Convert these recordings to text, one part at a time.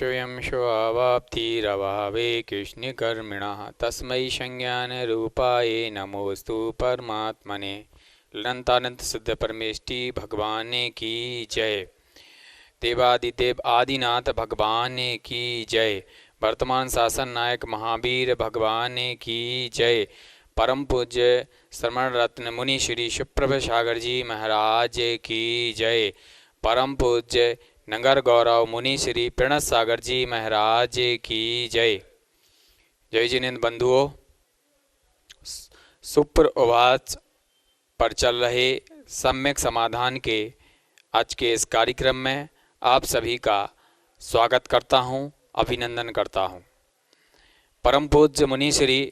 स्वयं स्वावाप्तिरभावे कृष्णकर्मिणः तस्मै संज्ञानरूपाय नमोस्तु परमात्मने। अनंतानंत सिद्ध परमेष्टि भगवान की जय। देवादिदेव आदिनाथ भगवान की जय। वर्तमान शासन नायक महावीर भगवान की जय। परम पूज्य श्रमण रत्न मुनि श्री सुप्रभ सागर जी महाराज की जय। परम पूज्य नगर गौरव मुनि श्री प्रणत सागर जी महाराज की जय। जय जिनेन्द्र बंधुओं, सुप्रभात पर चल रहे सम्यक समाधान के आज के इस कार्यक्रम में आप सभी का स्वागत करता हूं, अभिनंदन करता हूं। परम पूज्य मुनि श्री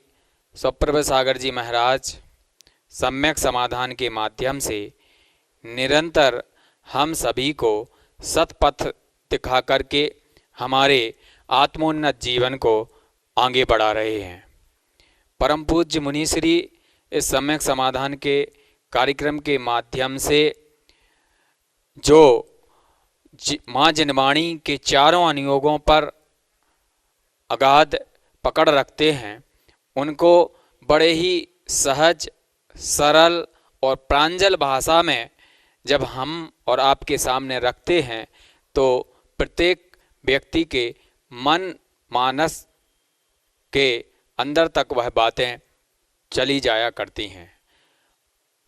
सुप्रभ सागर जी महाराज सम्यक समाधान के माध्यम से निरंतर हम सभी को सतपथ दिखा करके हमारे आत्मोन्नत जीवन को आगे बढ़ा रहे हैं। परम पूज्य मुनि श्री इस सम्यक समाधान के कार्यक्रम के माध्यम से जो माँ जनवाणी के चारों अनुयोगों पर अगाध पकड़ रखते हैं, उनको बड़े ही सहज, सरल और प्रांजल भाषा में जब हम और आपके सामने रखते हैं तो प्रत्येक व्यक्ति के मन मानस के अंदर तक वह बातें चली जाया करती हैं।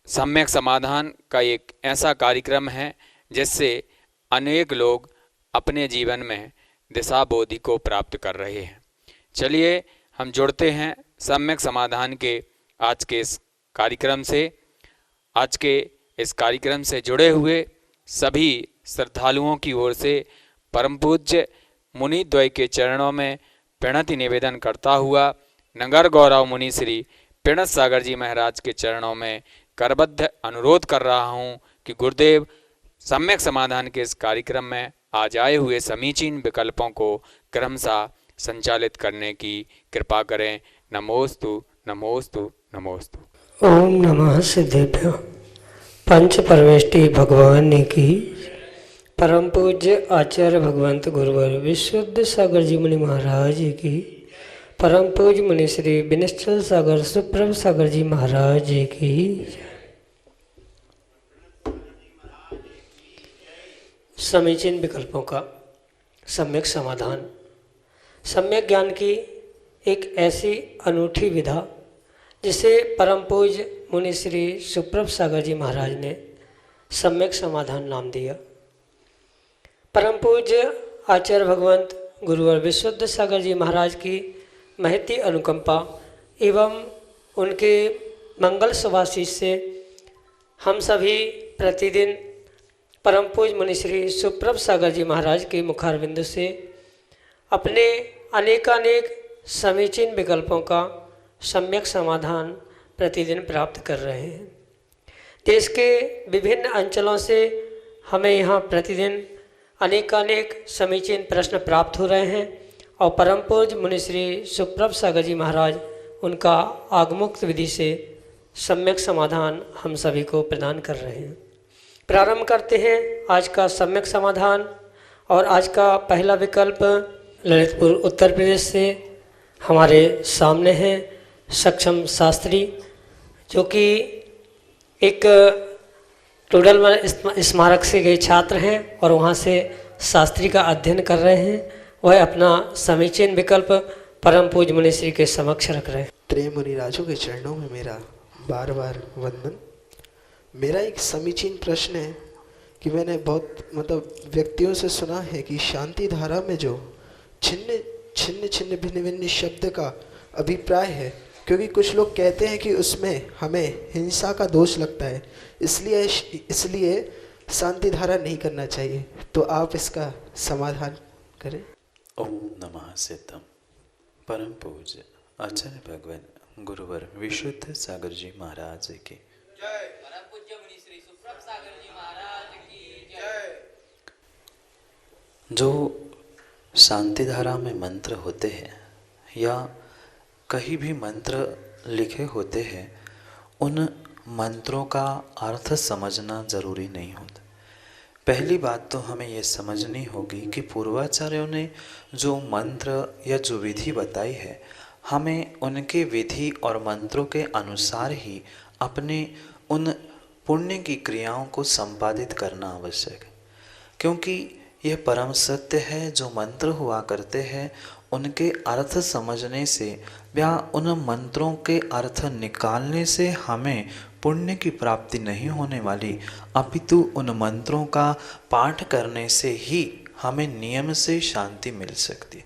सम्यक समाधान का एक ऐसा कार्यक्रम है जिससे अनेक लोग अपने जीवन में दिशा बोधि को प्राप्त कर रहे हैं। चलिए हम जुड़ते हैं सम्यक समाधान के आज के इस कार्यक्रम से। आज के इस कार्यक्रम से जुड़े हुए सभी श्रद्धालुओं की ओर से परम पूज्य मुनि द्वय के चरणों में प्रणति निवेदन करता हुआ नगर गौरव मुनि श्री प्रणत सागर जी महाराज के चरणों में करबद्ध अनुरोध कर रहा हूं कि गुरुदेव सम्यक समाधान के इस कार्यक्रम में आज आए हुए समीचीन विकल्पों को क्रमशः संचालित करने की कृपा करें। नमोस्तु नमोस्तु नमोस्तु। ओम नमः सिद्धेभ्यो। पंच परमेष्टि भगवान की परम पूज्य आचार्य भगवंत गुरुवर विशुद्ध सागर जी मुनि महाराज की, परम पूज्य मुनि श्री विनिश्चल सागर सुप्रभ सागर जी महाराज की। समीचीन विकल्पों का सम्यक समाधान। सम्यक ज्ञान की एक ऐसी अनूठी विधा जिसे परम पूज्य मुनि श्री सुप्रभ सागर जी महाराज ने सम्यक समाधान नाम दिया। परम पूज्य आचार्य भगवंत गुरुवर विशुद्ध सागर जी महाराज की महती अनुकंपा एवं उनके मंगल सुभाशीष से हम सभी प्रतिदिन परम पूज्य मुनि श्री सुप्रभ सागर जी महाराज के मुखारविंद से अपने अनेकानेक समीचीन विकल्पों का सम्यक समाधान प्रतिदिन प्राप्त कर रहे हैं। देश के विभिन्न अंचलों से हमें यहाँ प्रतिदिन अनेकानेक समीचीन प्रश्न प्राप्त हो रहे हैं और परम पूज्य मुनि श्री सुप्रभ सागर जी महाराज उनका आगमुक्त विधि से सम्यक समाधान हम सभी को प्रदान कर रहे हैं। प्रारंभ करते हैं आज का सम्यक समाधान। और आज का पहला विकल्प ललितपुर उत्तर प्रदेश से हमारे सामने हैं सक्षम शास्त्री, जो कि एक टोडल स्मारक से गए छात्र हैं और वहाँ से शास्त्री का अध्ययन कर रहे हैं। वह अपना समीचीन विकल्प परम पूज्य मुनि श्री के समक्ष रख रहे हैं। त्रय मुनि राजों के चरणों में मेरा बार बार वंदन। मेरा एक समीचीन प्रश्न है कि मैंने बहुत व्यक्तियों से सुना है कि शांति धारा में जो छिन्न छिन्न छिन्न भिन्न भिन्न शब्द का अभिप्राय है, क्योंकि कुछ लोग कहते हैं कि उसमें हमें हिंसा का दोष लगता है, इसलिए शांति धारा नहीं करना चाहिए। तो आप इसका समाधान करें। ओम नमः सिद्धम। परम पूज्य आचार्य भगवान गुरुवर विशुद्ध सागर जी महाराज की जय। परम पूज्य मुनि श्री सुप्रभ सागर जी महाराज की जय। जो शांति धारा में मंत्र होते हैं या कहीं भी मंत्र लिखे होते हैं, उन मंत्रों का अर्थ समझना जरूरी नहीं होता। पहली बात तो हमें ये समझनी होगी कि पूर्वाचार्यों ने जो मंत्र या जो विधि बताई है, हमें उनके विधि और मंत्रों के अनुसार ही अपने उन पुण्य की क्रियाओं को संपादित करना आवश्यक है। क्योंकि यह परम सत्य है, जो मंत्र हुआ करते हैं उनके अर्थ समझने से या उन मंत्रों के अर्थ निकालने से हमें पुण्य की प्राप्ति नहीं होने वाली, अपितु उन मंत्रों का पाठ करने से ही हमें नियम से शांति मिल सकती है।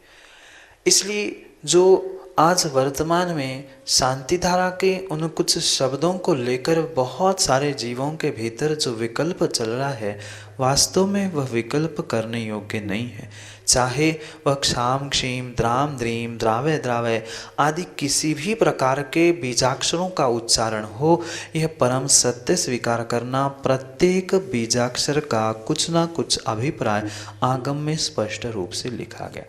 इसलिए जो आज वर्तमान में शांति धारा के उन कुछ शब्दों को लेकर बहुत सारे जीवों के भीतर जो विकल्प चल रहा है, वास्तव में वह विकल्प करने योग्य नहीं है। चाहे वह क्षाम क्षीम द्राम द्रीम द्रावय द्रावय आदि किसी भी प्रकार के बीजाक्षरों का उच्चारण हो, यह परम सत्य स्वीकार करना, प्रत्येक बीजाक्षर का कुछ ना कुछ अभिप्राय आगम में स्पष्ट रूप से लिखा गया।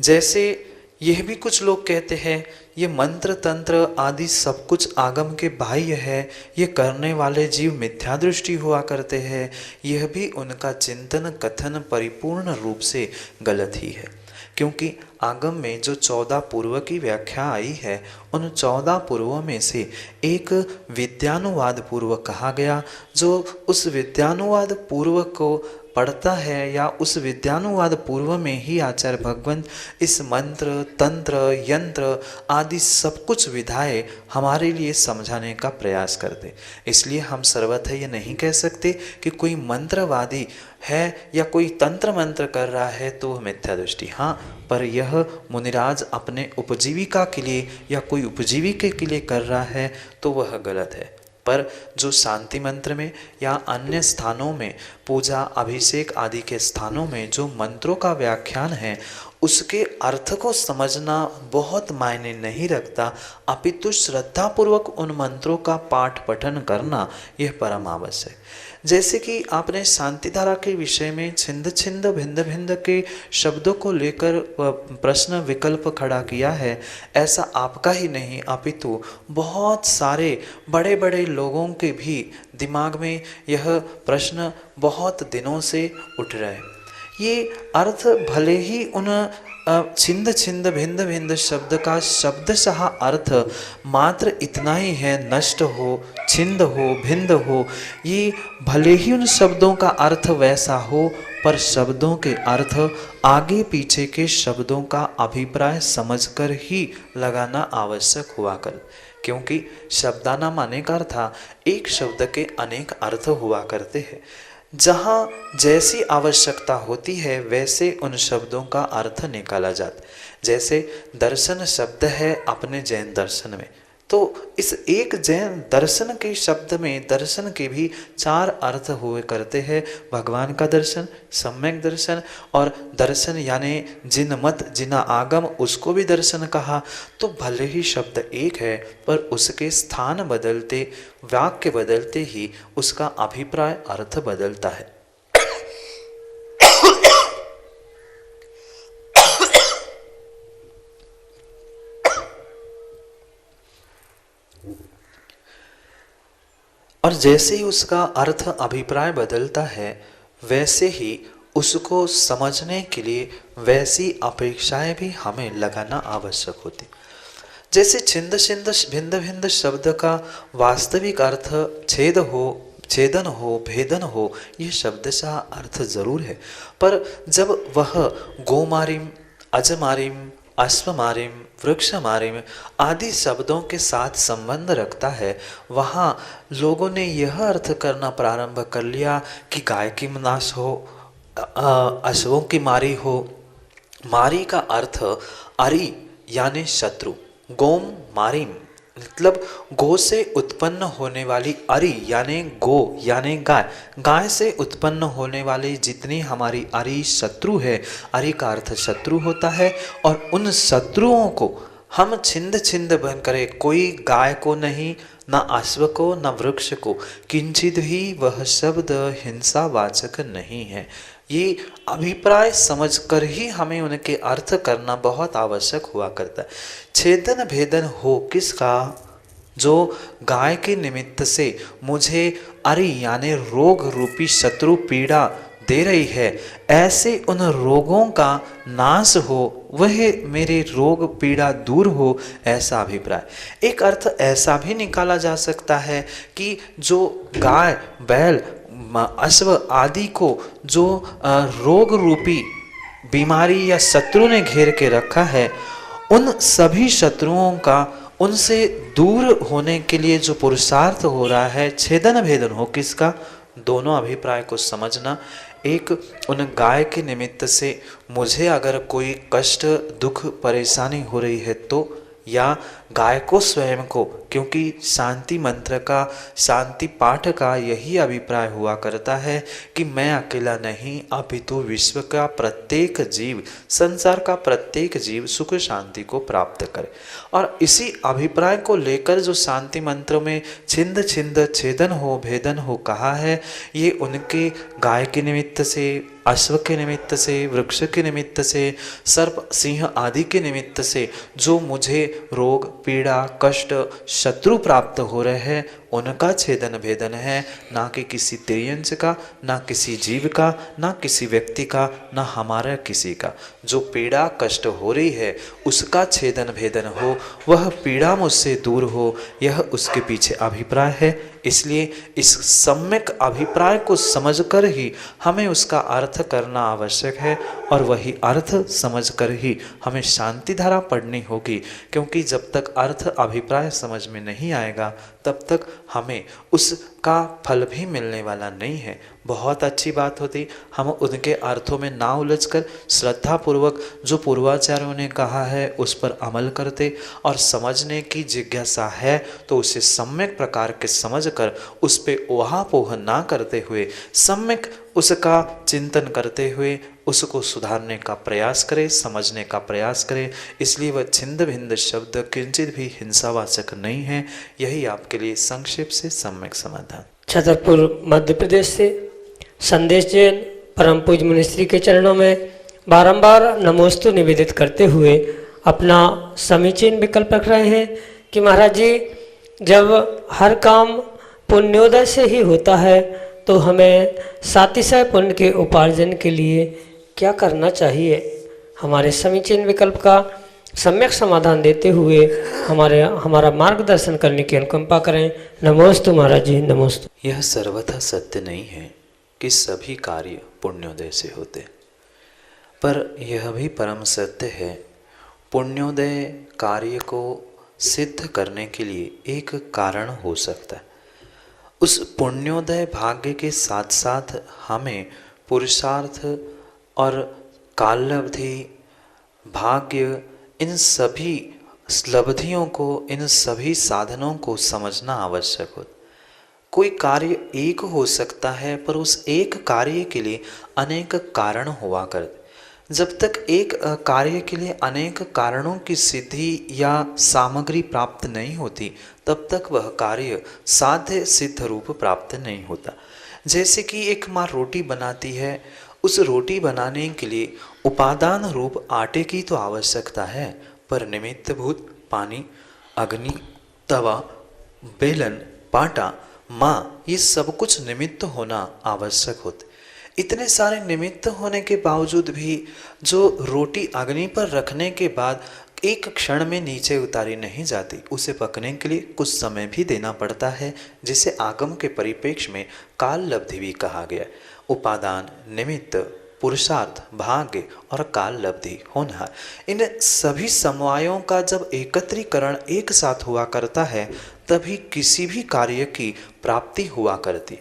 जैसे यह भी कुछ लोग कहते हैं ये मंत्र तंत्र आदि सब कुछ आगम के बाह्य है, ये करने वाले जीव मिथ्या दृष्टि हुआ करते हैं, यह भी उनका चिंतन कथन परिपूर्ण रूप से गलत ही है। क्योंकि आगम में जो 14 पूर्व की व्याख्या आई है, उन 14 पूर्व में से एक विद्यानुवाद पूर्व कहा गया। जो उस विद्यानुवाद पूर्व को पढ़ता है या उस विद्यानुवाद पूर्व में ही आचार्य भगवंत इस मंत्र तंत्र यंत्र आदि सब कुछ विधाएं हमारे लिए समझाने का प्रयास करते। इसलिए हम सर्वथा ये नहीं कह सकते कि कोई मंत्रवादी है या कोई तंत्र मंत्र कर रहा है तो वह मिथ्या दृष्टि। हाँ, पर यह मुनिराज अपने उपजीविका के लिए या कोई उपजीविके के लिए कर रहा है तो वह गलत है। पर जो शांति मंत्र में या अन्य स्थानों में पूजा अभिषेक आदि के स्थानों में जो मंत्रों का व्याख्यान है, उसके अर्थ को समझना बहुत मायने नहीं रखता, अपितु श्रद्धापूर्वक उन मंत्रों का पाठ पठन करना यह परम आवश्यक। जैसे कि आपने शांति धारा के विषय में छिंद छिंद भिंद भिंद के शब्दों को लेकर प्रश्न विकल्प खड़ा किया है, ऐसा आपका ही नहीं अपितु बहुत सारे बड़े बड़े लोगों के भी दिमाग में यह प्रश्न बहुत दिनों से उठ रहा है। ये अर्थ भले ही उन छिंद छिंद भिंद भिंद शब्द का शब्दशः अर्थ मात्र इतना ही है, नष्ट हो, छिंद हो, भिंद हो, ये भले ही उन शब्दों का अर्थ वैसा हो, पर शब्दों के अर्थ आगे पीछे के शब्दों का अभिप्राय समझकर ही लगाना आवश्यक हुआ कर। क्योंकि शब्दानाम अनेक अर्थ, एक शब्द के अनेक अर्थ हुआ करते हैं। जहाँ जैसी आवश्यकता होती है वैसे उन शब्दों का अर्थ निकाला जाता। जैसे दर्शन शब्द है अपने जैन दर्शन में, तो इस एक जैन दर्शन के शब्द में दर्शन के भी 4 अर्थ हुए करते हैं। भगवान का दर्शन, सम्यक दर्शन, और दर्शन यानी जिन मत जिना आगम उसको भी दर्शन कहा। तो भले ही शब्द एक है, पर उसके स्थान बदलते, वाक्य बदलते ही उसका अभिप्राय अर्थ बदलता है। और जैसे ही उसका अर्थ अभिप्राय बदलता है, वैसे ही उसको समझने के लिए वैसी अपेक्षाएं भी हमें लगाना आवश्यक होती। जैसे छिंद छिंद भिंद भिंद शब्द का वास्तविक अर्थ छेद हो, छेदन हो, भेदन हो, यह शब्दशः अर्थ जरूर है, पर जब वह गोमारिम, अजमारिम, अश्वमारिम, वृक्षमारिम आदि शब्दों के साथ संबंध रखता है, वहाँ लोगों ने यह अर्थ करना प्रारंभ कर लिया कि गाय की नाश हो, अश्वों की मारी हो। मारी का अर्थ अरि यानी शत्रु, गोम मारिम मतलब गो से उत्पन्न होने वाली, अरि यानी गो यानी गाय, गाय से उत्पन्न होने वाली जितनी हमारी अरि शत्रु है, अरि का अर्थ शत्रु होता है। और उन शत्रुओं को हम छिंद छिंद बन करे, कोई गाय को नहीं, न अश्व को, न वृक्ष को, किंचित ही वह शब्द हिंसावाचक नहीं है। ये अभिप्राय समझकर ही हमें उनके अर्थ करना बहुत आवश्यक हुआ करता है। छेदन भेदन हो किसका? जो गाय के निमित्त से मुझे अरि यानी रोग रूपी शत्रु पीड़ा दे रही है, ऐसे उन रोगों का नाश हो, वह मेरे रोग पीड़ा दूर हो, ऐसा अभिप्राय। एक अर्थ ऐसा भी निकाला जा सकता है कि जो गाय बैल अश्व आदि को जो रोग रूपी बीमारी या शत्रु ने घेर के रखा है, उन सभी शत्रुओं का उनसे दूर होने के लिए जो पुरुषार्थ हो रहा है, छेदन भेदन हो किसका, दोनों अभिप्राय को समझना। एक उन गाय के निमित्त से मुझे अगर कोई कष्ट दुख परेशानी हो रही है तो, या गाय को स्वयं को, क्योंकि शांति मंत्र का शांति पाठ का यही अभिप्राय हुआ करता है कि मैं अकेला नहीं, अपितु विश्व का प्रत्येक जीव, संसार का प्रत्येक जीव सुख शांति को प्राप्त करे। और इसी अभिप्राय को लेकर जो शांति मंत्र में छिंद छिंद छेदन हो भेदन हो कहा है, ये उनके गाय के निमित्त से, अश्व के निमित्त से, वृक्ष के निमित्त से, सर्प सिंह आदि के निमित्त से जो मुझे रोग पीड़ा कष्ट शत्रु प्राप्त हो रहे हैं, उनका छेदन भेदन है, ना कि किसी तिर्यंश का, ना किसी जीव का, ना किसी व्यक्ति का, ना हमारा किसी का। जो पीड़ा कष्ट हो रही है उसका छेदन भेदन हो, वह पीड़ा मुझसे दूर हो, यह उसके पीछे अभिप्राय है। इसलिए इस सम्यक अभिप्राय को समझकर ही हमें उसका अर्थ करना आवश्यक है, और वही अर्थ समझकर ही हमें शांति धारा पढ़नी होगी, क्योंकि जब तक अर्थ अभिप्राय समझ में नहीं आएगा तब तक हमें उसका फल भी मिलने वाला नहीं है। बहुत अच्छी बात होती हम उनके अर्थों में ना उलझकर श्रद्धापूर्वक जो पूर्वाचार्यों ने कहा है उस पर अमल करते, और समझने की जिज्ञासा है तो उसे सम्यक प्रकार के समझकर उस पर ओहापोह ना करते हुए सम्यक उसका चिंतन करते हुए उसको सुधारने का प्रयास करे, समझने का प्रयास करे। इसलिए वह छिंद भिंद शब्द किंचित भी हिंसावाचक नहीं है। यही आपके लिए संक्षेप से सम्यक समाधान। छतरपुर मध्य प्रदेश से संदेश जैन परम पूज्य मुनिश्री के चरणों में बारंबार नमोस्तु निवेदित करते हुए अपना समीचीन विकल्प रख रहे हैं कि महाराज जी, जब हर काम पुण्योदय से ही होता है तो हमें सातिशय पुण्य के उपार्जन के लिए क्या करना चाहिए। हमारे समीचीन विकल्प का सम्यक समाधान देते हुए हमारा मार्गदर्शन करने की अनुकंपा करें। नमोस्तु महाराज जी, नमोस्तु। यह सर्वथा सत्य नहीं है कि सभी कार्य पुण्योदय से होते, पर यह भी परम सत्य है, पुण्योदय कार्य को सिद्ध करने के लिए एक कारण हो सकता है। उस पुण्योदय भाग्य के साथ साथ हमें पुरुषार्थ और काललब्धि भाग्य, इन सभी लब्धियों को, इन सभी साधनों को समझना आवश्यक होता। कोई कार्य एक हो सकता है पर उस एक कार्य के लिए अनेक कारण हुआ करते। जब तक एक कार्य के लिए अनेक कारणों की सिद्धि या सामग्री प्राप्त नहीं होती तब तक वह कार्य साध्य सिद्ध रूप प्राप्त नहीं होता। जैसे कि एक माँ रोटी बनाती है, उस रोटी बनाने के लिए उपादान रूप आटे की तो आवश्यकता है, पर निमित्तभूत पानी, अग्नि, तवा, बेलन, पाटा, माँ, ये सब कुछ निमित्त होना आवश्यक होते। इतने सारे निमित्त होने के बावजूद भी जो रोटी अग्नि पर रखने के बाद एक क्षण में नीचे उतारी नहीं जाती, उसे पकने के लिए कुछ समय भी देना पड़ता है, जिसे आगम के परिप्रेक्ष्य में काल लब्धि भी कहा गया। उपादान, निमित्त, पुरुषार्थ, भाग्य और काल लब्धि, होनहार, इन सभी समवायों का जब एकत्रीकरण एक साथ हुआ करता है तभी किसी भी कार्य की प्राप्ति हुआ करती।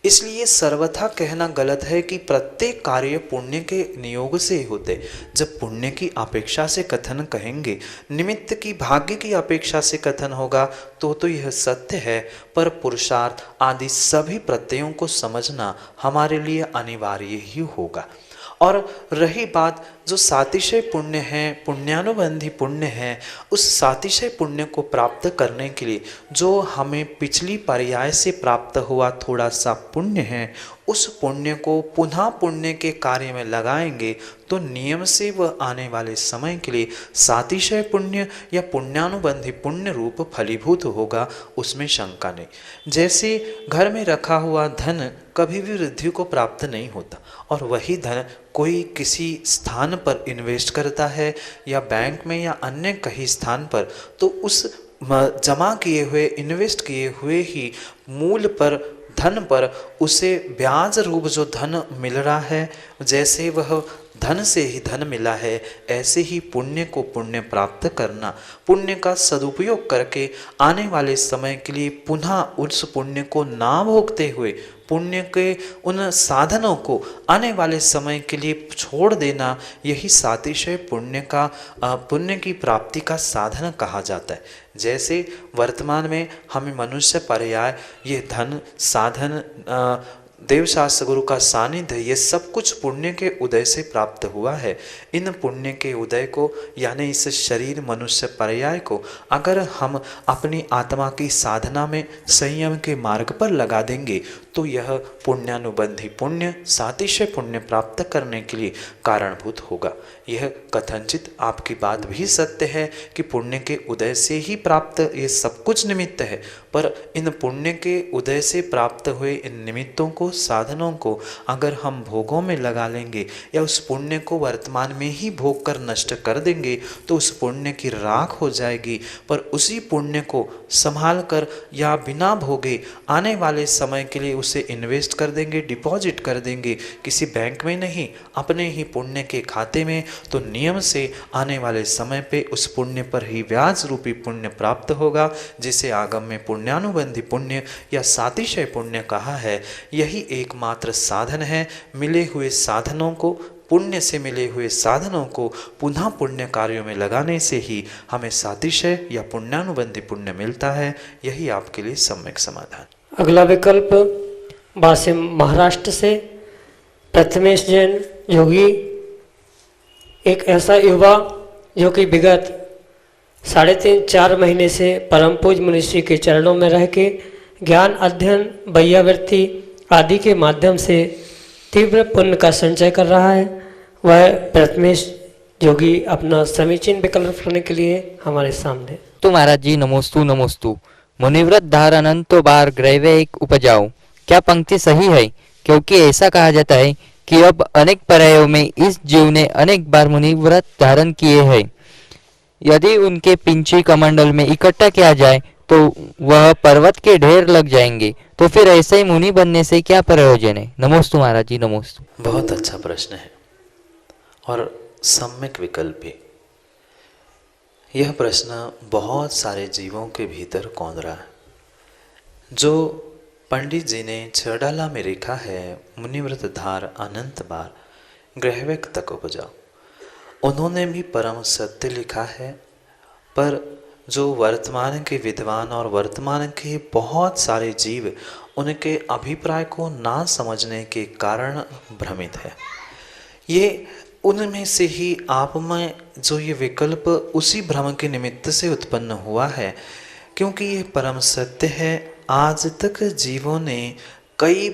इसलिए सर्वथा कहना गलत है कि प्रत्येक कार्य पुण्य के नियोग से होते। जब पुण्य की अपेक्षा से कथन कहेंगे, निमित्त की भाग्य की अपेक्षा से कथन होगा तो यह सत्य है, पर पुरुषार्थ आदि सभी प्रत्ययों को समझना हमारे लिए अनिवार्य ही होगा। और रही बात जो सातिशय पुण्य है, पुण्यानुबंधी पुण्य है, उस सातिशय पुण्य को प्राप्त करने के लिए जो हमें पिछली पर्याय से प्राप्त हुआ थोड़ा सा पुण्य है, उस पुण्य को पुनः पुण्य के कार्य में लगाएंगे तो नियम से वह आने वाले समय के लिए सातिशय पुण्य या पुण्यानुबंधी पुण्य रूप फलीभूत होगा, उसमें शंका नहीं। जैसे घर में रखा हुआ धन कभी भी वृद्धि को प्राप्त नहीं होता, और वही धन कोई किसी स्थान पर इन्वेस्ट करता है या बैंक में या अन्य कहीं स्थान पर, तो उस जमा किए हुए, इन्वेस्ट किए हुए ही मूल पर, धन पर उसे ब्याज रूप जो धन मिल रहा है, जैसे वह धन से ही धन मिला है, ऐसे ही पुण्य को पुण्य प्राप्त करना, पुण्य का सदुपयोग करके आने वाले समय के लिए पुनः उस पुण्य को ना भोगते हुए पुण्य के उन साधनों को आने वाले समय के लिए छोड़ देना, यही सातिशय पुण्य का पुण्य की प्राप्ति का साधन कहा जाता है। जैसे वर्तमान में हमें मनुष्य पर्याय, ये धन, साधन, देवशास्त्र गुरु का सानिध्य, ये सब कुछ पुण्य के उदय से प्राप्त हुआ है। इन पुण्य के उदय को यानी इस शरीर मनुष्य पर्याय को अगर हम अपनी आत्मा की साधना में संयम के मार्ग पर लगा देंगे तो यह पुण्यानुबंधी पुण्य, सातिशय पुण्य प्राप्त करने के लिए कारणभूत होगा। यह कथनचित आपकी बात भी सत्य है कि पुण्य के उदय से ही प्राप्त ये सब कुछ निमित्त है, पर इन पुण्य के उदय से प्राप्त हुए इन निमित्तों को, साधनों को अगर हम भोगों में लगा लेंगे या उस पुण्य को वर्तमान में ही भोग कर नष्ट कर देंगे तो उस पुण्य की राख हो जाएगी। पर उसी पुण्य को संभाल कर या बिना भोगे आने वाले समय के लिए उसे इन्वेस्ट कर देंगे, डिपॉजिट कर देंगे, किसी बैंक में नहीं, अपने ही पुण्य के खाते में, तो नियम से आने वाले समय पे उस पुण्य पर ही ब्याज रूपी पुण्य प्राप्त होगा, जिसे आगम में पुण्यानुबंधी पुण्य या सातिशय पुण्य कहा है। यही एकमात्र साधन है। मिले हुए साधनों को, पुण्य से मिले हुए साधनों को पुनः पुण्य कार्यों में लगाने से ही हमें सातिशय या पुण्यानुबंधी पुण्य मिलता है। यही आपके लिए सम्यक समाधान। अगला विकल्प वासिम महाराष्ट्र से प्रथमेश जैन योगी, एक ऐसा युवा जो कि विगत 3.5-4 महीने से परम पूज्य मुनिश्री के चरणों में रह के ज्ञान अध्ययन, वैयावृत्ति आदि के माध्यम से तीव्र पुण्य का संचय कर रहा है, वह प्रथमेश योगी अपना समीचीन विकल्प रखने के लिए हमारे सामने। तो महाराज जी नमोस्तु नमोस्तु। मुनिव्रत धार अनंतो बार ग्रैवे एक उपजाओ। क्या पंक्ति सही है? क्योंकि ऐसा कहा जाता है कि अब अनेक पर्यायों में इस जीव ने अनेक बार मुनिव्रत धारण किए हैं। यदि उनके पिंची कमंडल में इकट्ठा किया जाए तो वह पर्वत के ढेर लग जाएंगे, तो फिर ऐसे ही मुनि बनने से क्या प्रयोजन है? नमोस्तु महाराज जी नमोस्तु। बहुत अच्छा प्रश्न है और सम्यक विकल्प है। यह प्रश्न बहुत सारे जीवों के भीतर कौंध रहा है। जो पंडित जी ने छड़ाला में लिखा है, मुनिव्रत धार अनंत बार ग्रहवेक तक उपजाओ, उन्होंने भी परम सत्य लिखा है। पर जो वर्तमान के विद्वान और वर्तमान के बहुत सारे जीव उनके अभिप्राय को ना समझने के कारण भ्रमित है। ये उनमें से ही आप में जो ये विकल्प उसी भ्रम के निमित्त से उत्पन्न हुआ है, क्योंकि ये परम सत्य है। आज तक जीवों ने कई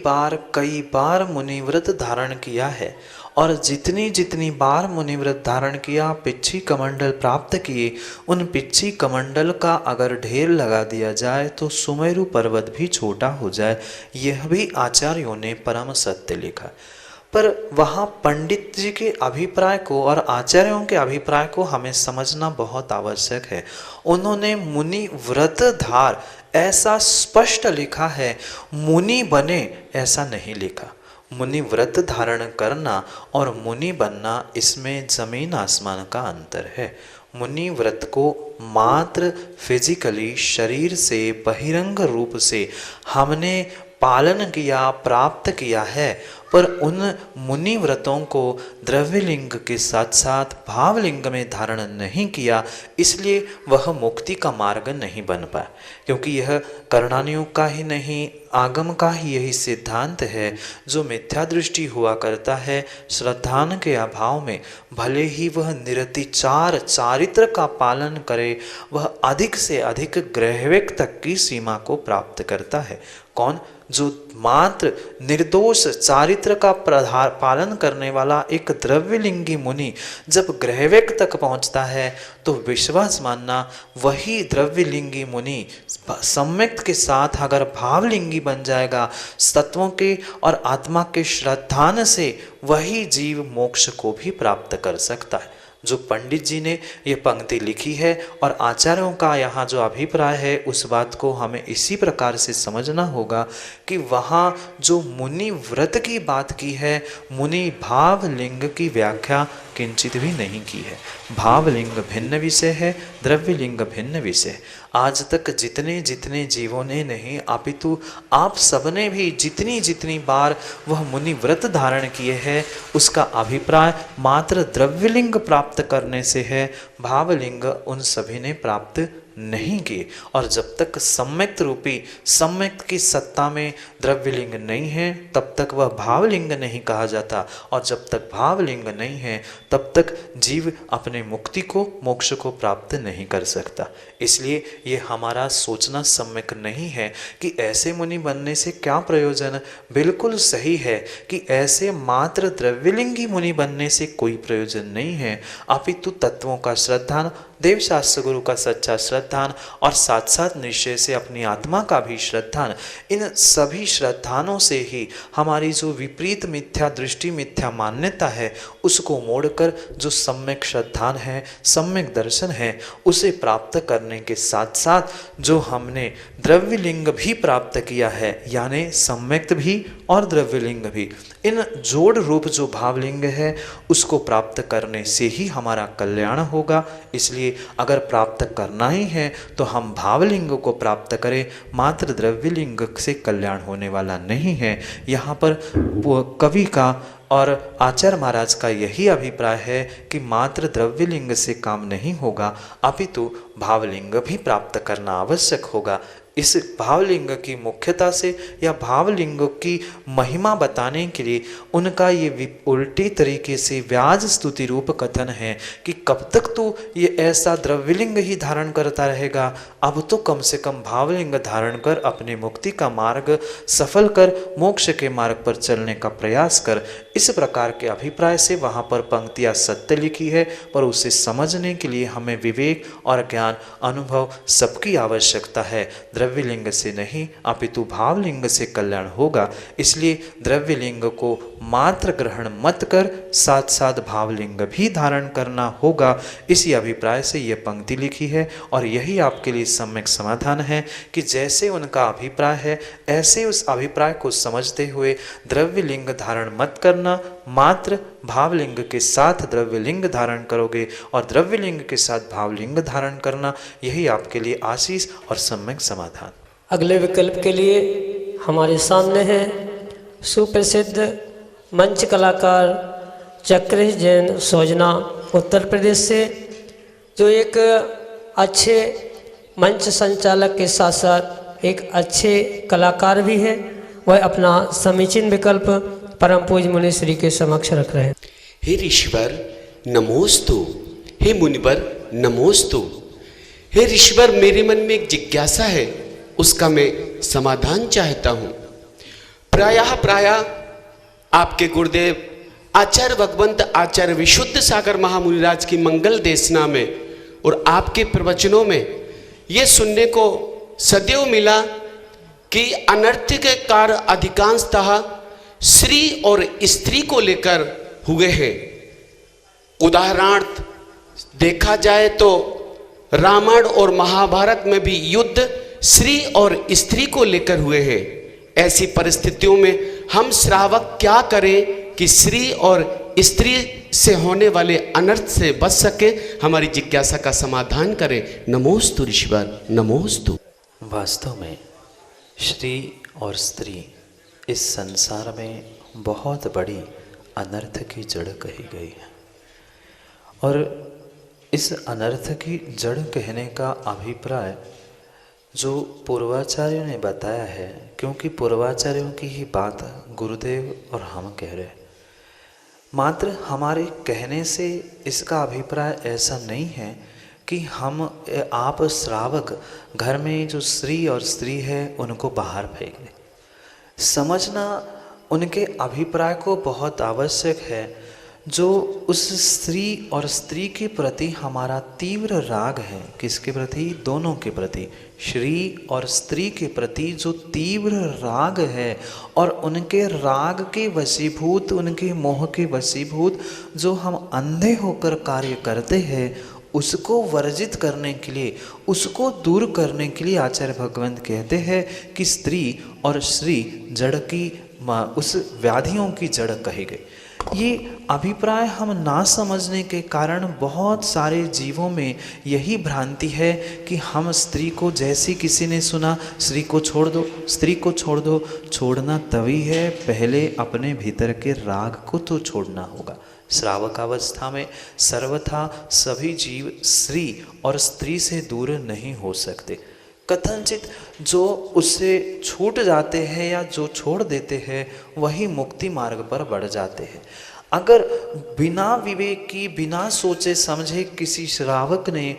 बार मुनिव्रत धारण किया है, और जितनी बार मुनिव्रत धारण किया, पिच्छी कमंडल प्राप्त किए, उन पिच्छी कमंडल का अगर ढेर लगा दिया जाए तो सुमेरु पर्वत भी छोटा हो जाए। यह भी आचार्यों ने परम सत्य लिखा। पर वहाँ पंडित जी के अभिप्राय को और आचार्यों के अभिप्राय को हमें समझना बहुत आवश्यक है। उन्होंने मुनि व्रत धार ऐसा स्पष्ट लिखा है, मुनि बने ऐसा नहीं लिखा। मुनि व्रत धारण करना और मुनि बनना, इसमें जमीन आसमान का अंतर है। मुनि व्रत को मात्र फिजिकली शरीर से बहिरंग रूप से हमने पालन किया, प्राप्त किया है, पर उन मुनि व्रतों को द्रव्यलिंग के साथ साथ भावलिंग में धारण नहीं किया, इसलिए वह मुक्ति का मार्ग नहीं बन पाया। क्योंकि यह करणानियों का ही नहीं, आगम का ही यही सिद्धांत है। जो मिथ्या दृष्टि हुआ करता है श्रद्धान के अभाव में, भले ही वह निरतिचार चारित्र का पालन करे, वह अधिक से अधिक ग्रहवेक तक की सीमा को प्राप्त करता है। कौन? जो मात्र निर्दोष चारित्र का पालन करने वाला एक द्रव्यलिंगी मुनि जब ग्रहवेग तक पहुंचता है तो विश्वास मानना वही द्रव्यलिंगी मुनि सम्यक के साथ अगर भावलिंगी बन जाएगा, तत्वों के और आत्मा के श्रद्धान से वही जीव मोक्ष को भी प्राप्त कर सकता है। जो पंडित जी ने ये पंक्ति लिखी है और आचार्यों का यहाँ जो अभिप्राय है उस बात को हमें इसी प्रकार से समझना होगा कि वहाँ जो मुनि व्रत की बात की है, मुनि भावलिंग की व्याख्या किंचित भी नहीं की है। भावलिंग भिन्न विषय है, द्रव्यलिंग भिन्न विषय। आज तक जितने जितने जीवों ने नहीं अपितु आप सबने भी जितनी जितनी बार वह मुनि व्रत धारण किए हैं उसका अभिप्राय मात्र द्रव्यलिंग प्राप्त करने से है, भावलिंग उन सभी ने प्राप्त नहीं किए। और जब तक सम्यक्त रूपी सम्यक्त की सत्ता में द्रव्यलिंग नहीं है तब तक वह भावलिंग नहीं कहा जाता, और जब तक भावलिंग नहीं है तब तक जीव अपने मुक्ति को मोक्ष को प्राप्त नहीं कर सकता। इसलिए ये हमारा सोचना सम्यक नहीं है कि ऐसे मुनि बनने से क्या प्रयोजन। बिल्कुल सही है कि ऐसे मात्र द्रव्यलिंगी मुनि बनने से कोई प्रयोजन नहीं है, अपितु तत्वों का श्रद्धान, देवशास्त्र गुरु का सच्चा श्रद्धान और साथ साथ निश्चय से अपनी आत्मा का भी श्रद्धान, इन सभी श्रद्धानों से ही हमारी जो विपरीत मिथ्या दृष्टि मिथ्या मान्यता है उसको मोड़कर जो सम्यक श्रद्धान है, सम्यक दर्शन है, उसे प्राप्त करने के साथ साथ जो हमने द्रव्यलिंग भी प्राप्त किया है, यानी सम्यक्त भी और द्रव्यलिंग भी, इन जोड़ रूप जो भावलिंग है उसको प्राप्त करने से ही हमारा कल्याण होगा। इसलिए अगर प्राप्त करना ही है तो हम भावलिंग को प्राप्त करें, मात्र द्रव्यलिंग से कल्याण होने वाला नहीं है। यहाँ पर कवि का और आचार्य महाराज का यही अभिप्राय है कि मात्र द्रव्यलिंग से काम नहीं होगा, अपितु भावलिंग भी प्राप्त करना आवश्यक होगा। इस भावलिंग की मुख्यता से या भावलिंग की महिमा बताने के लिए उनका ये उल्टी तरीके से व्याज स्तुति रूप कथन है कि कब तक तू ये ऐसा द्रव्यलिंग ही धारण करता रहेगा, अब तो कम से कम भावलिंग धारण कर अपने मुक्ति का मार्ग सफल कर, मोक्ष के मार्ग पर चलने का प्रयास कर। इस प्रकार के अभिप्राय से वहाँ पर पंक्तियाँ सत्य लिखी है, पर उसे समझने के लिए हमें विवेक और ज्ञान अनुभव सबकी आवश्यकता है। द्रव्यलिंग से नहीं अपितु भावलिंग से कल्याण होगा। इसलिए द्रव्यलिंग को मात्र ग्रहण मत कर, साथ साथ भावलिंग भी धारण करना होगा। इसी अभिप्राय से यह पंक्ति लिखी है और यही आपके लिए सम्यक समाधान है कि जैसे उनका अभिप्राय है ऐसे उस अभिप्राय को समझते हुए द्रव्यलिंग धारण मत करना, मात्र भावलिंग के साथ द्रव्यलिंग धारण करोगे और द्रव्यलिंग के साथ भावलिंग धारण करना, यही आपके लिए आशीष और सम्यक समाधान। अगले विकल्प के लिए हमारे सामने है सुप्रसिद्ध मंच कलाकार चक्रेश जैन सोजना उत्तर प्रदेश से, जो एक अच्छे मंच संचालक के साथ साथ एक अच्छे कलाकार भी हैं। वह अपना समीचीन विकल्प परम पूज्य मुनि श्री के समक्ष रख रहे हैं। हे ऋषिवर नमोस्तु, हे मुनिवर नमोस्तु। हे ऋषिवर, मेरे मन में एक जिज्ञासा है, उसका मैं समाधान चाहता हूँ। प्रायः आपके गुरुदेव आचार्य भगवंत आचार्य विशुद्ध सागर महामुनिराज की मंगल देशना में और आपके प्रवचनों में ये सुनने को सदैव मिला कि अनर्थ के कार्य अधिकांशतः स्त्री और स्त्री को लेकर हुए हैं। उदाहरणार्थ देखा जाए तो रामायण और महाभारत में भी युद्ध स्त्री और स्त्री को लेकर हुए हैं। ऐसी परिस्थितियों में हम श्रावक क्या करें कि स्त्री और स्त्री से होने वाले अनर्थ से बच सके, हमारी जिज्ञासा का समाधान करें। नमोस्तु ऋषिवर नमोस्तु। वास्तव में श्री और स्त्री इस संसार में बहुत बड़ी अनर्थ की जड़ कही गई है, और इस अनर्थ की जड़ कहने का अभिप्राय जो पूर्वाचार्यों ने बताया है, क्योंकि पूर्वाचार्यों की ही बात गुरुदेव और हम कह रहे हैं, मात्र हमारे कहने से इसका अभिप्राय ऐसा नहीं है कि हम आप श्रावक घर में जो स्त्री और स्त्री है उनको बाहर फेंक दें। समझना उनके अभिप्राय को बहुत आवश्यक है। जो उस स्त्री और स्त्री के प्रति हमारा तीव्र राग है, किसके प्रति? दोनों के प्रति, श्री और स्त्री के प्रति जो तीव्र राग है, और उनके राग के वशीभूत, उनके मोह के वशीभूत जो हम अंधे होकर कार्य करते हैं, उसको वर्जित करने के लिए, उसको दूर करने के लिए आचार्य भगवंत कहते हैं कि स्त्री और श्री जड़ की उस व्याधियों की जड़ कही गई। ये अभिप्राय हम ना समझने के कारण बहुत सारे जीवों में यही भ्रांति है कि हम स्त्री को, जैसे किसी ने सुना स्त्री को छोड़ दो, स्त्री को छोड़ दो। छोड़ना तभी है, पहले अपने भीतर के राग को तो छोड़ना होगा। श्रावक अवस्था में सर्वथा सभी जीव स्त्री और स्त्री से दूर नहीं हो सकते। कथनचित जो उससे छूट जाते हैं या जो छोड़ देते हैं वही मुक्ति मार्ग पर बढ़ जाते हैं। अगर बिना विवेक की, बिना सोचे समझे किसी श्रावक ने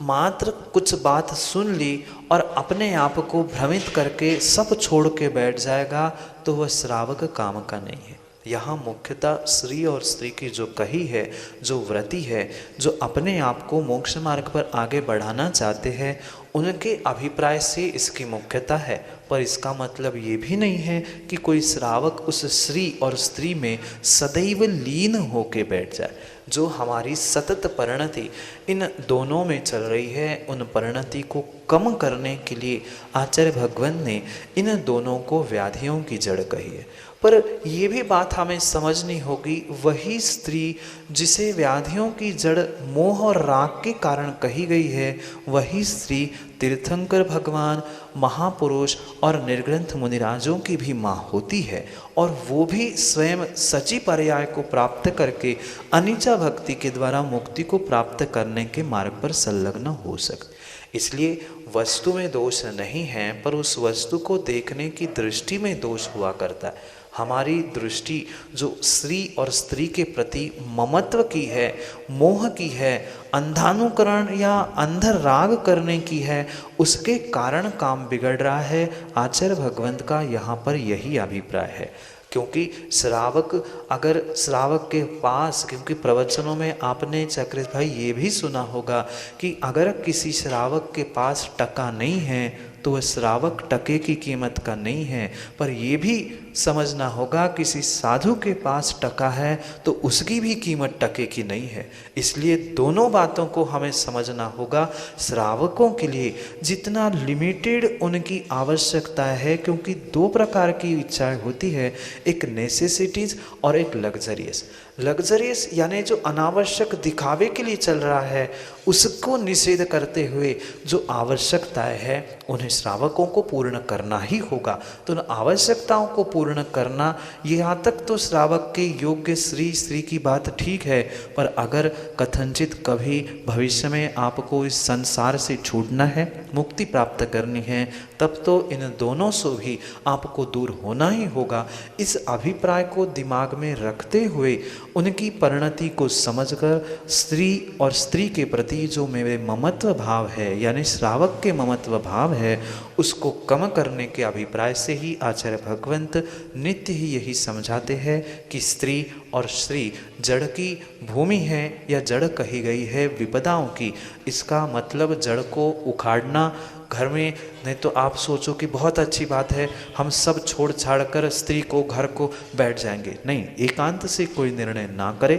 मात्र कुछ बात सुन ली और अपने आप को भ्रमित करके सब छोड़ के बैठ जाएगा, तो वह श्रावक काम का नहीं है। यहाँ मुख्यतः स्त्री और स्त्री की जो कही है, जो व्रति है, जो अपने आप को मोक्ष मार्ग पर आगे बढ़ाना चाहते हैं, उनके अभिप्राय से इसकी मुख्यता है। पर इसका मतलब ये भी नहीं है कि कोई श्रावक उस स्त्री और स्त्री में सदैव लीन होके बैठ जाए। जो हमारी सतत परिणति इन दोनों में चल रही है, उन परिणति को कम करने के लिए आचार्य भगवंत ने इन दोनों को व्याधियों की जड़ कही है। पर ये भी बात हमें समझनी होगी, वही स्त्री जिसे व्याधियों की जड़ मोह और राग के कारण कही गई है, वही स्त्री तीर्थंकर भगवान, महापुरुष और निर्ग्रंथ मुनिराजों की भी माँ होती है, और वो भी स्वयं सची पर्याय को प्राप्त करके अनिचा भक्ति के द्वारा मुक्ति को प्राप्त करने के मार्ग पर संलग्न हो सकते। इसलिए वस्तु में दोष नहीं है, पर उस वस्तु को देखने की दृष्टि में दोष हुआ करता है। हमारी दृष्टि जो स्त्री और स्त्री के प्रति ममत्व की है, मोह की है, अंधानुकरण या अंधर राग करने की है, उसके कारण काम बिगड़ रहा है। आचार्य भगवंत का यहाँ पर यही अभिप्राय है। क्योंकि श्रावक, अगर श्रावक के पास, क्योंकि प्रवचनों में आपने चक्रित भाई ये भी सुना होगा कि अगर किसी श्रावक के पास टका नहीं है तो वह श्रावक टके की कीमत का नहीं है। पर यह भी समझना होगा किसी साधु के पास टका है तो उसकी भी कीमत टके की नहीं है। इसलिए दोनों बातों को हमें समझना होगा। श्रावकों के लिए जितना लिमिटेड उनकी आवश्यकता है, क्योंकि दो प्रकार की इच्छाएं होती है, एक नेसेसिटीज और एक लग्जरियस। लग्जरियस यानी जो अनावश्यक दिखावे के लिए चल रहा है, उसको निषेध करते हुए जो आवश्यकताएं है उन्हें श्रावकों को पूर्ण करना ही होगा। तो उन आवश्यकताओं को पूर्ण करना, यहाँ तक तो श्रावक के योग्य स्त्री की बात ठीक है, पर अगर कथनचित कभी भविष्य में आपको इस संसार से छूटना है, मुक्ति प्राप्त करनी है, तब तो इन दोनों से भी आपको दूर होना ही होगा। इस अभिप्राय को दिमाग में रखते हुए उनकी परिणति को समझकर स्त्री और स्त्री के प्रति जो मेरे ममत्व भाव है, यानी श्रावक के ममत्व भाव है, उसको कम करने के अभिप्राय से ही आचार्य भगवंत नित्य ही यही समझाते हैं कि स्त्री और श्री जड़ की भूमि है या जड़ कही गई है विपदाओं की। इसका मतलब जड़ को उखाड़ना घर में नहीं तो आप सोचो कि बहुत अच्छी बात है, हम सब छोड़ छाड़ कर स्त्री को, घर को बैठ जाएंगे। नहीं, एकांत से कोई निर्णय ना करे,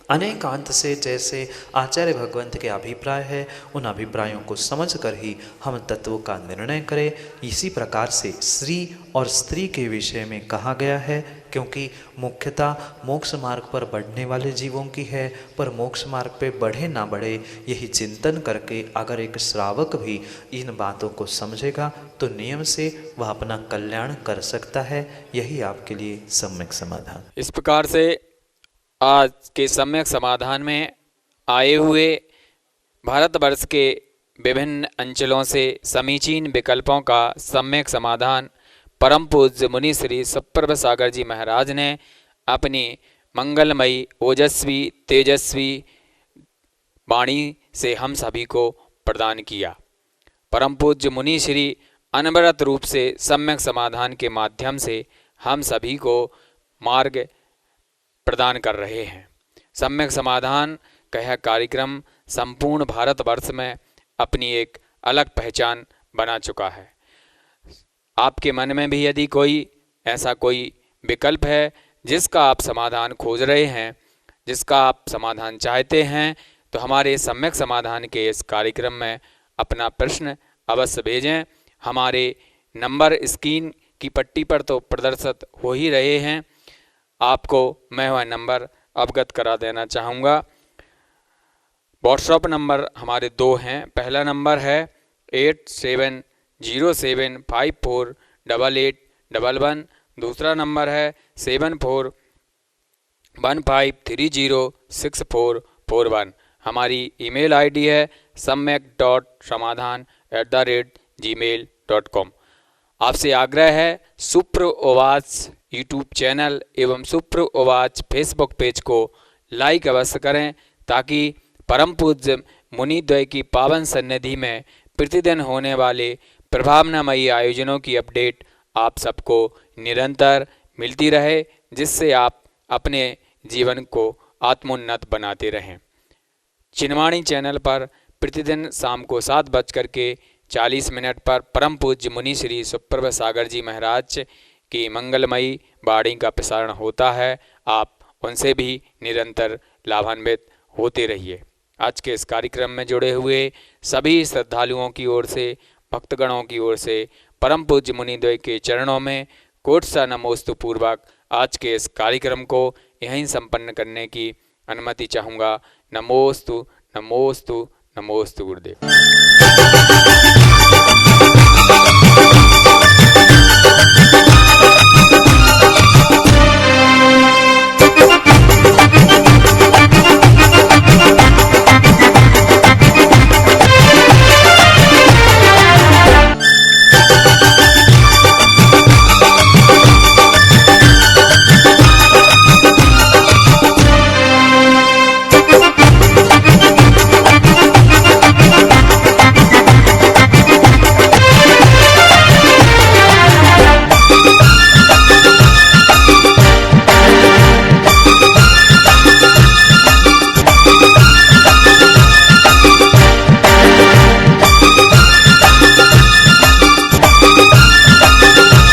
अनेकांत से जैसे आचार्य भगवंत के अभिप्राय है, उन अभिप्रायों को समझकर ही हम तत्व का निर्णय करें। इसी प्रकार से स्त्री और स्त्री के विषय में कहा गया है, क्योंकि मुख्यतः मोक्ष मार्ग पर बढ़ने वाले जीवों की है। पर मोक्ष मार्ग पे बढ़े ना बढ़े, यही चिंतन करके अगर एक श्रावक भी इन बातों को समझेगा तो नियम से वह अपना कल्याण कर सकता है। यही आपके लिए सम्यक समाधान। इस प्रकार से आज के सम्यक समाधान में आए हुए भारतवर्ष के विभिन्न अंचलों से समीचीन विकल्पों का सम्यक समाधान परम पूज्य मुनि श्री सप्रभ सागर जी महाराज ने अपनी मंगलमयी, ओजस्वी, तेजस्वी वाणी से हम सभी को प्रदान किया। परम पूज्य मुनि श्री अनवरत रूप से सम्यक समाधान के माध्यम से हम सभी को मार्ग प्रदान कर रहे हैं। सम्यक समाधान का यह कार्यक्रम संपूर्ण भारतवर्ष में अपनी एक अलग पहचान बना चुका है। आपके मन में भी यदि कोई ऐसा कोई विकल्प है जिसका आप समाधान खोज रहे हैं, जिसका आप समाधान चाहते हैं, तो हमारे सम्यक समाधान के इस कार्यक्रम में अपना प्रश्न अवश्य भेजें। हमारे नंबर स्क्रीन की पट्टी पर तो प्रदर्शित हो ही रहे हैं, आपको मैं वह नंबर अवगत करा देना चाहूँगा। व्हाट्सएप नंबर हमारे 2 हैं। पहला नंबर है 8707548811। दूसरा नंबर है 7415306441। हमारी ईमेल आईडी है samyak.samadhan@gmail.com। आपसे आग्रह है सुप्रवाच यूट्यूब चैनल एवं सुप्रवाच फेसबुक पेज को लाइक अवश्य करें, ताकि परम पूज्य मुनिद्वय की पावन सन्निधि में प्रतिदिन होने वाले प्रभावनामयी आयोजनों की अपडेट आप सबको निरंतर मिलती रहे, जिससे आप अपने जीवन को आत्मोन्नत बनाते रहें। चिन्वाणी चैनल पर प्रतिदिन शाम को 7:40 पर परम पूज्य मुनि श्री सुप्रभ सागर जी महाराज की मंगलमयी वाणी का प्रसारण होता है। आप उनसे भी निरंतर लाभान्वित होते रहिए। आज के इस कार्यक्रम में जुड़े हुए सभी श्रद्धालुओं की ओर से, भक्तगणों की ओर से परम पूज्य मुनिद्वय के चरणों में कोट सा नमोस्तु पूर्वक आज के इस कार्यक्रम को यहीं संपन्न करने की अनुमति चाहूँगा। नमोस्तु नमोस्तु नमोस्तु गुरुदेव।